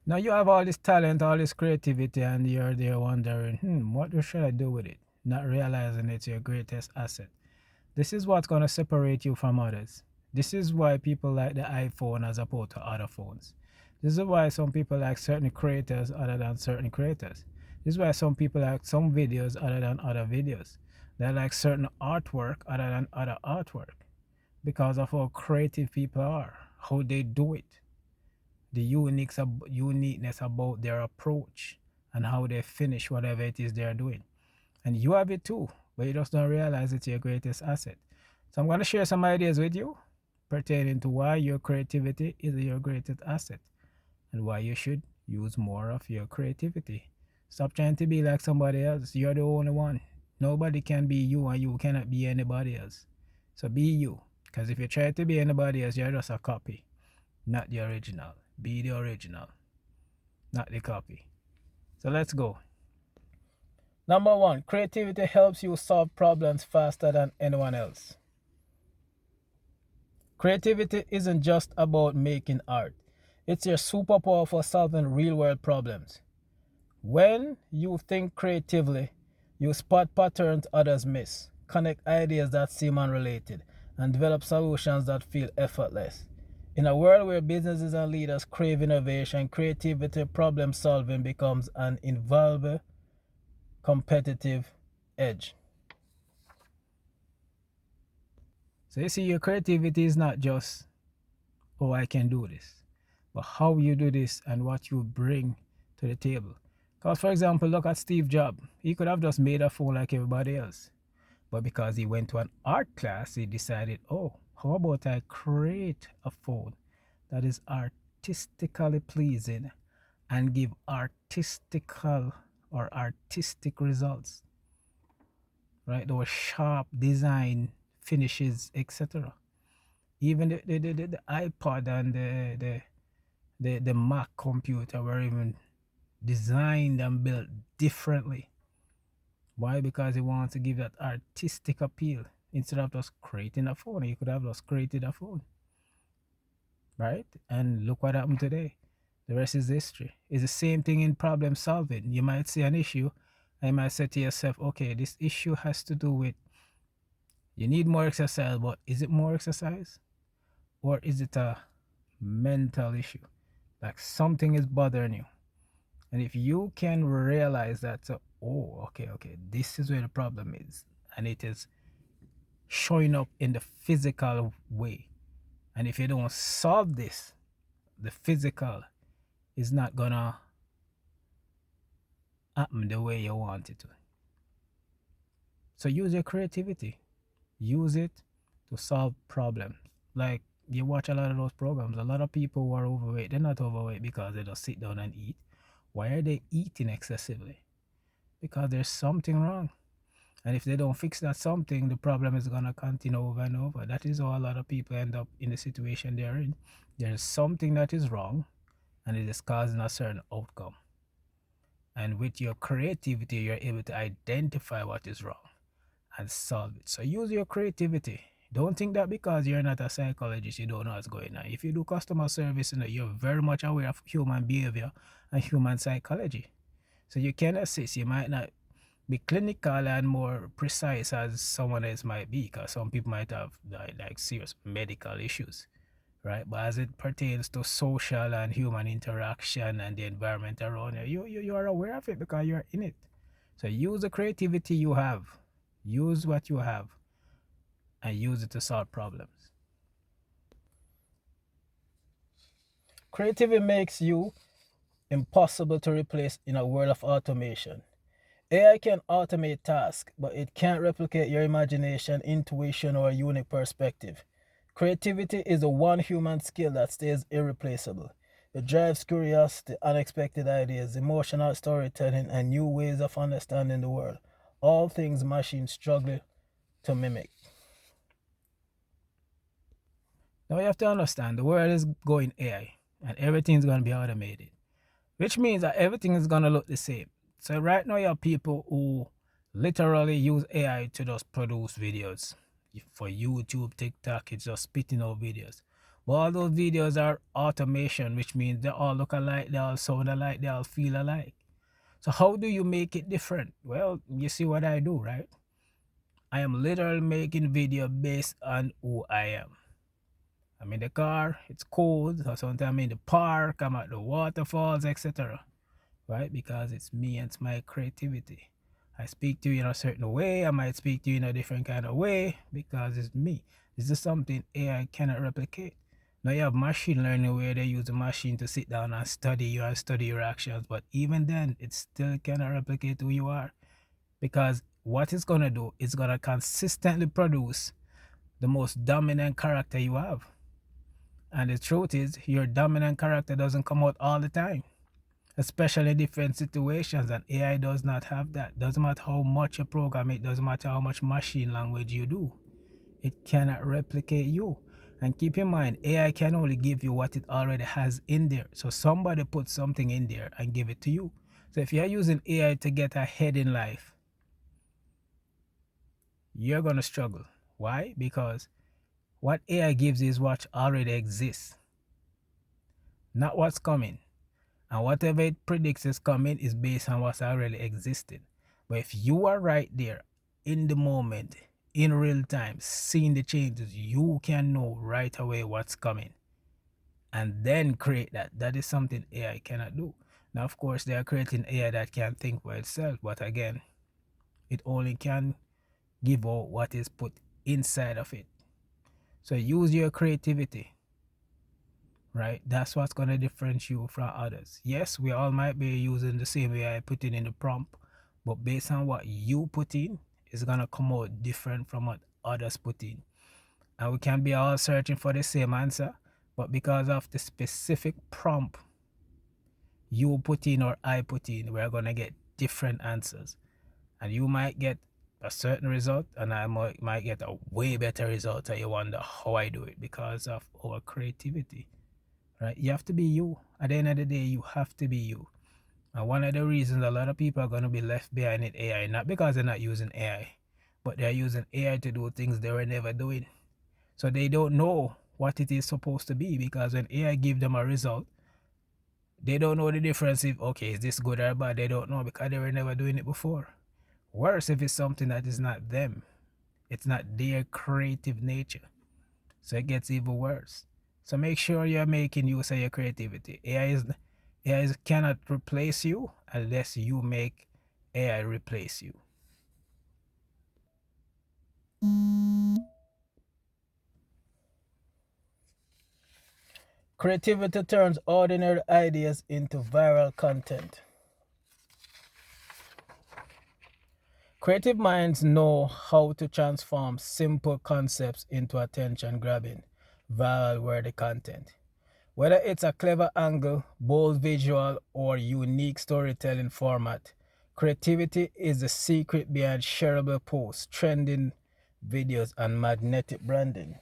Now you have all this talent, all this creativity, and you're there wondering, what should I do with it? Not realizing it's your greatest asset. This is what's going to separate you from others. This is why people like the iPhone as opposed to other phones. This is why some people like certain creators other than certain creators. This is why some people like some videos other than other videos. They like certain artwork other than other artwork because of how creative people are, how they do it, the uniqueness about their approach and how they finish whatever it is they're doing. And you have it too, but you just don't realize it's your greatest asset. So I'm going to share some ideas with you pertaining to why your creativity is your greatest asset and why you should use more of your creativity. Stop trying to be like somebody else. You're the only one. Nobody can be you and you cannot be anybody else. So be you. Because if you try to be anybody else, you're just a copy, not the original. Be the original, not the copy. So let's go. Number one, creativity helps you solve problems faster than anyone else. Creativity isn't just about making art, it's your superpower for solving real world problems. When you think creatively, you spot patterns others miss, connect ideas that seem unrelated, and develop solutions that feel effortless. In a world where businesses and leaders crave innovation, creativity problem solving becomes an invaluable competitive edge. So you see, your creativity is not just, oh, I can do this, but how you do this and what you bring to the table. Because, for example, look at Steve Jobs. He could have just made a phone like everybody else. But because he went to an art class, he decided, oh, how about I create a phone that is artistically pleasing and give artistical or artistic results, right? Those sharp design finishes, etc. Even the iPod and the Mac computer were even designed and built differently. Why? Because he wants to give that artistic appeal. Instead of just creating a phone, he could have just created a phone, right? And look what happened today. The rest is history. It's the same thing in problem solving. You might see an issue, and you might say to yourself, okay, this issue has to do with you need more exercise, but is it more exercise? Or is it a mental issue? Like something is bothering you. And if you can realize that, so, oh, okay, this is where the problem is. And it is showing up in the physical way. And if you don't solve this, the physical is not gonna happen the way you want it to. So use your creativity. Use it to solve problems. Like you watch a lot of those programs. A lot of people who are overweight, they're not overweight because they just sit down and eat. Why are they eating excessively? Because there's something wrong. And if they don't fix that something, the problem is gonna continue over and over. That is how a lot of people end up in the situation they're in. There's something that is wrong and it is causing a certain outcome. And with your creativity, you're able to identify what is wrong and solve it. So use your creativity. Don't think that because you're not a psychologist, you don't know what's going on. If you do customer service, you're very much aware of human behavior and human psychology. So you can assist. You might not be clinical and more precise as someone else might be, because some people might have like serious medical issues, right? But as it pertains to social and human interaction and the environment around you are aware of it because you're in it. So use the creativity you have, use what you have, and use it to solve problems. Creativity makes you impossible to replace in a world of automation. AI can automate tasks, but it can't replicate your imagination, intuition, or a unique perspective. Creativity is the one human skill that stays irreplaceable. It drives curiosity, unexpected ideas, emotional storytelling, and new ways of understanding the world. All things machines struggle to mimic. Now you have to understand the world is going AI and everything's going to be automated, which means that everything is going to look the same. So right now you have people who literally use AI to just produce videos. For YouTube, TikTok, it's just spitting out videos. But all those videos are automation, which means they all look alike, they all sound alike, they all feel alike. So how do you make it different? Well, you see what I do, right? I am literally making video based on who I am. I'm in the car, it's cold, or sometimes I'm in the park, I'm at the waterfalls, etc. Right? Because it's me and it's my creativity. I speak to you in a certain way, I might speak to you in a different kind of way because it's me. This is something AI cannot replicate. Now you have machine learning where they use the machine to sit down and study you and study your actions, but even then, it still cannot replicate who you are because what it's gonna do is gonna consistently produce the most dominant character you have. And the truth is, your dominant character doesn't come out all the time, especially in different situations. And AI does not have that. Doesn't matter how much you program it, doesn't matter how much machine language you do, it cannot replicate you. And keep in mind, AI can only give you what it already has in there. So somebody put something in there and give it to you. So if you're using AI to get ahead in life, you're going to struggle. Why? Because what AI gives is what already exists, not what's coming. And whatever it predicts is coming is based on what's already existing. But if you are right there in the moment, in real time, seeing the changes, you can know right away what's coming and then create that. That is something AI cannot do. Now, of course, they are creating AI that can think for itself, but again, it only can give out what is put inside of it. So use your creativity, right? That's what's going to differentiate you from others. Yes, we all might be using the same AI put in the prompt, but based on what you put in, it's going to come out different from what others put in. And we can be all searching for the same answer, but because of the specific prompt you put in or I put in, we're going to get different answers. And you might get a certain result, and I might get a way better result, and you wonder how I do it because of our creativity. Right? You have to be you. At the end of the day, you have to be you. And one of the reasons a lot of people are going to be left behind in AI, not because they're not using AI, but they're using AI to do things they were never doing. So they don't know what it is supposed to be, because when AI gives them a result, they don't know the difference if, okay, is this good or bad? They don't know because they were never doing it before. Worse if it's something that is not them. It's not their creative nature. So it gets even worse. So make sure you're making use of your creativity. AI cannot replace you unless you make AI replace you. Creativity turns ordinary ideas into viral content. Creative minds know how to transform simple concepts into attention-grabbing, viral-worthy content. Whether it's a clever angle, bold visual, or unique storytelling format, creativity is the secret behind shareable posts, trending videos, and magnetic branding.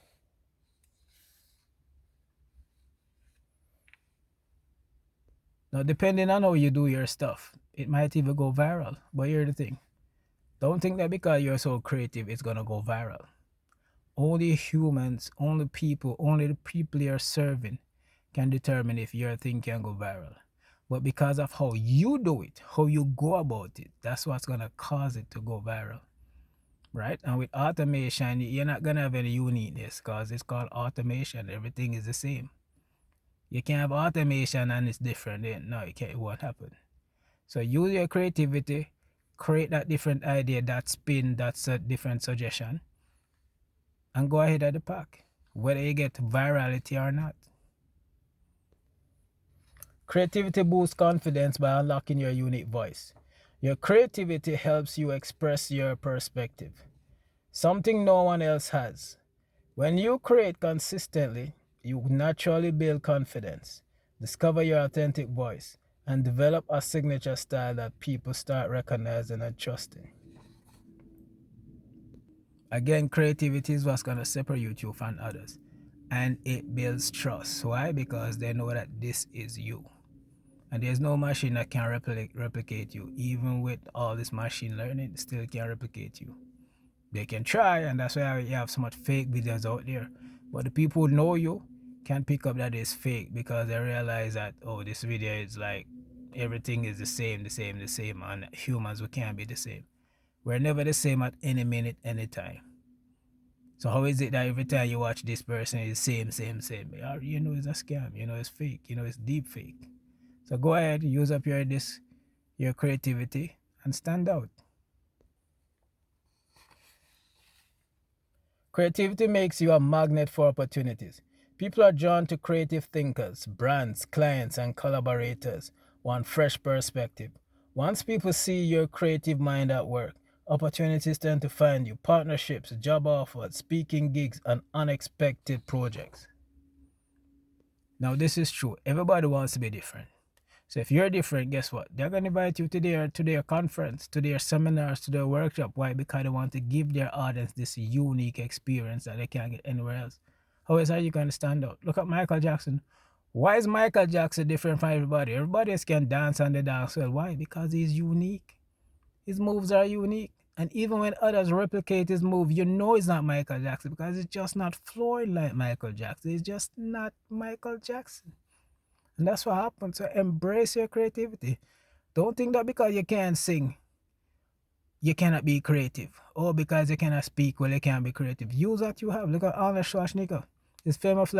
Now, depending on how you do your stuff, it might even go viral. But here's the thing. Don't think that because you're so creative, it's going to go viral. Only humans, only people, only the people you're serving can determine if your thing can go viral. But because of how you do it, how you go about it, that's what's going to cause it to go viral. Right? And with automation, you're not going to have any uniqueness because it's called automation. Everything is the same. You can have automation and it's different. No, it won't happen. So use your creativity, create that different idea, that spin, that's a different suggestion, and go ahead of the pack, whether you get virality or not. Creativity boosts confidence by unlocking your unique voice. Your creativity helps you express your perspective, something no one else has. When you create consistently, you naturally build confidence, discover your authentic voice, and develop a signature style that people start recognizing and trusting. Again, creativity is what's going to separate you from others. And it builds trust. Why? Because they know that this is you. And there's no machine that can replicate you. Even with all this machine learning, it still can't replicate you. They can try, and that's why you have so much fake videos out there. But the people who know you can pick up that it's fake because they realize that, oh, this video is like everything is the same, the same, the same, and humans, we can't be the same. We're never the same at any minute, any time. So how is it that every time you watch this person is same, same, same? You know it's a scam. You know it's fake. You know it's deep fake. So go ahead, use up your creativity and stand out. Creativity makes you a magnet for opportunities. People are drawn to creative thinkers, brands, clients, and collaborators want fresh perspective. Once people see your creative mind at work, opportunities tend to find you, partnerships, job offers, speaking gigs, and unexpected projects. Now, this is true. Everybody wants to be different. So if you're different, guess what? They're gonna invite you to their conference, to their seminars, to their workshop. Why? Because they want to give their audience this unique experience that they can't get anywhere else. How else are you gonna stand out? Look at Michael Jackson. Why is Michael Jackson different from everybody? Everybody else can dance and they dance well. Why? Because he's unique. His moves are unique. And even when others replicate his move, you know it's not Michael Jackson because it's just not flowing like Michael Jackson. It's just not Michael Jackson. And that's what happens. So embrace your creativity. Don't think that because you can't sing, you cannot be creative. Or because you cannot speak, well, you can't be creative. Use what you have. Look at Arnold Schwarzenegger. His famous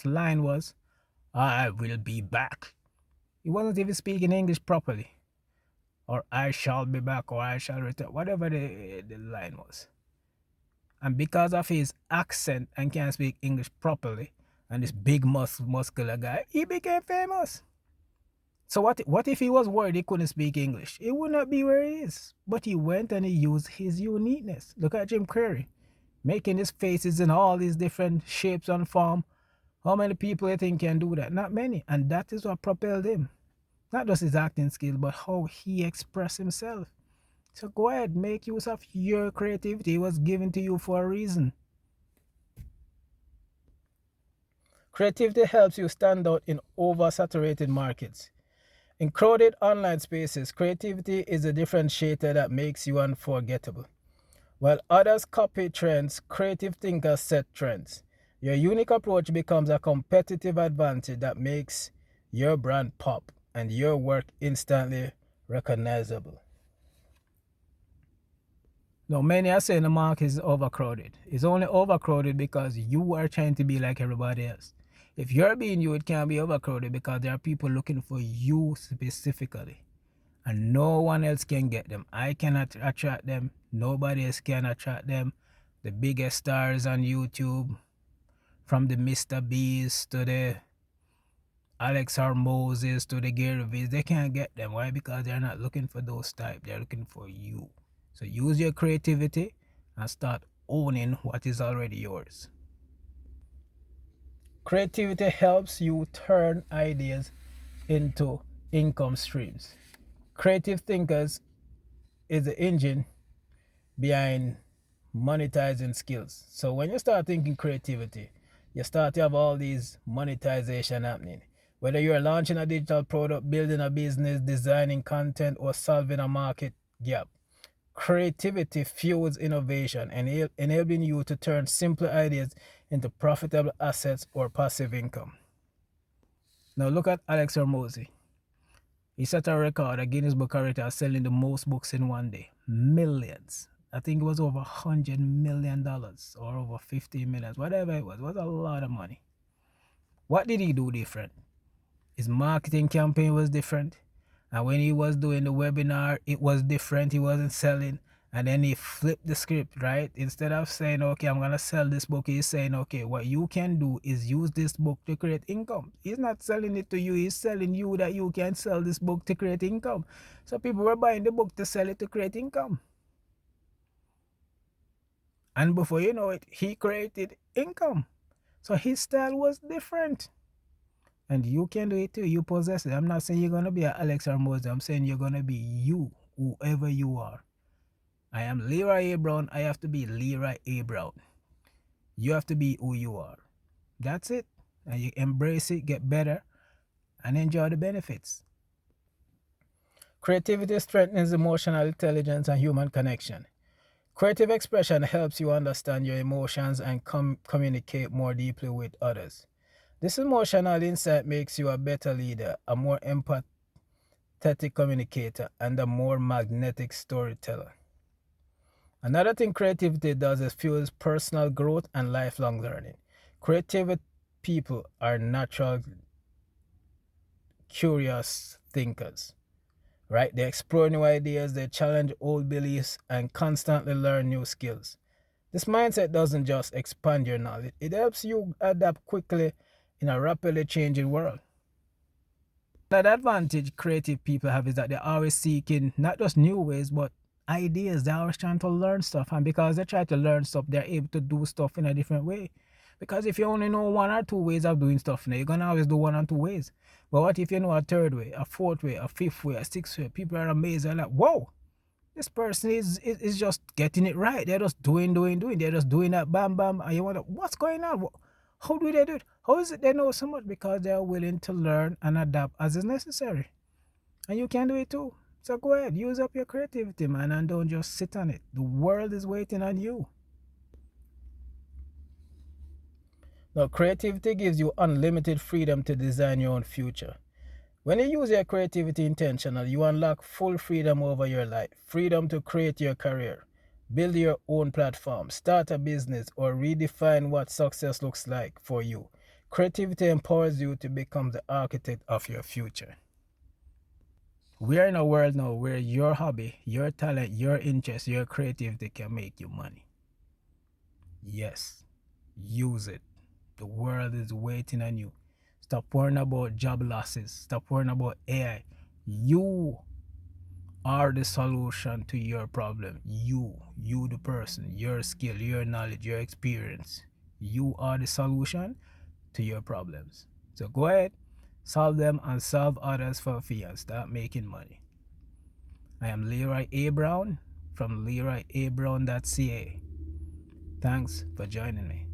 line was, I will be back. He wasn't even speaking English properly. Or I shall be back, or I shall return. Whatever the line was. And because of his accent and can't speak English properly, and this big muscular guy, he became famous. So what if he was worried he couldn't speak English? He would not be where he is. But he went and he used his uniqueness. Look at Jim Carrey, making his faces in all these different shapes and form. How many people you think can do that? Not many. And that is what propelled him. Not just his acting skill, but how he expressed himself. So go ahead, make use of your creativity. It was given to you for a reason. Creativity helps you stand out in oversaturated markets. In crowded online spaces, creativity is a differentiator that makes you unforgettable. While others copy trends, creative thinkers set trends. Your unique approach becomes a competitive advantage that makes your brand pop and your work instantly recognizable. Now, many are saying the market is overcrowded. It's only overcrowded because you are trying to be like everybody else. If you're being you, it can't be overcrowded because there are people looking for you specifically. And no one else can get them. I cannot attract them. Nobody else can attract them. The biggest stars on YouTube, from the Mr. Beast to the Alex Moses to the Gary V's, they can't get them. Why? Because they're not looking for those type. They're looking for you. So use your creativity and start owning what is already yours. Creativity helps you turn ideas into income streams. Creative thinkers is the engine behind monetizing skills. So when you start thinking creativity, you start to have all these monetization happening. Whether you're launching a digital product, building a business, designing content, or solving a market gap, creativity fuels innovation and enabling you to turn simple ideas into profitable assets or passive income. Now look at Alex Hormozy. He set a record, a Guinness Book of Records, selling the most books in one day. Millions. I think it was over $100 million or over 50 million, whatever it was. It was a lot of money. What did he do different? His marketing campaign was different. And when he was doing the webinar, it was different. He wasn't selling. And then he flipped the script, right? Instead of saying, okay, I'm going to sell this book, he's saying, okay, what you can do is use this book to create income. He's not selling it to you. He's selling you that you can sell this book to create income. So people were buying the book to sell it to create income. And before you know it, he created income. So his style was different. And you can do it too. You possess it. I'm not saying you're going to be an Alex Hormozy. I'm saying you're going to be you, whoever you are. I am Leroy A. Brown. I have to be Leroy A. Brown. You have to be who you are. That's it. And you embrace it, get better, and enjoy the benefits. Creativity strengthens emotional intelligence and human connection. Creative expression helps you understand your emotions and communicate more deeply with others. This emotional insight makes you a better leader, a more empathetic communicator, and a more magnetic storyteller. Another thing creativity does is fuels personal growth and lifelong learning. Creative people are natural, curious thinkers, right? They explore new ideas, they challenge old beliefs, and constantly learn new skills. This mindset doesn't just expand your knowledge, it helps you adapt quickly in a rapidly changing world. Another advantage creative people have is that they're always seeking not just new ways, but ideas. They're always trying to learn stuff. And because they try to learn stuff, they're able to do stuff in a different way. Because if you only know one or two ways of doing stuff, now you're going to always do one or two ways. But what if you know a third way, a fourth way, a fifth way, a sixth way? People are amazed. They're like, whoa, this person is just getting it right. They're just doing. They're just doing that bam, bam. And you wonder, what's going on? How do they do it? How is it they know so much? Because they are willing to learn and adapt as is necessary. And you can do it too. So go ahead, use up your creativity, man, and don't just sit on it. The world is waiting on you. Now, creativity gives you unlimited freedom to design your own future. When you use your creativity intentionally, you unlock full freedom over your life. Freedom to create your career, build your own platform, start a business, or redefine what success looks like for you. Creativity empowers you to become the architect of your future. We are in a world now where your hobby, your talent, your interest, your creativity can make you money. Yes, use it. The world is waiting on you. Stop worrying about job losses. Stop worrying about AI. You are the solution to your problem. You the person, your skill, your knowledge, your experience. You are the solution to your problems. So go ahead, solve them and solve others for free and start making money. I am Leroy A. Brown from LeroyABrown.ca. Thanks for joining me.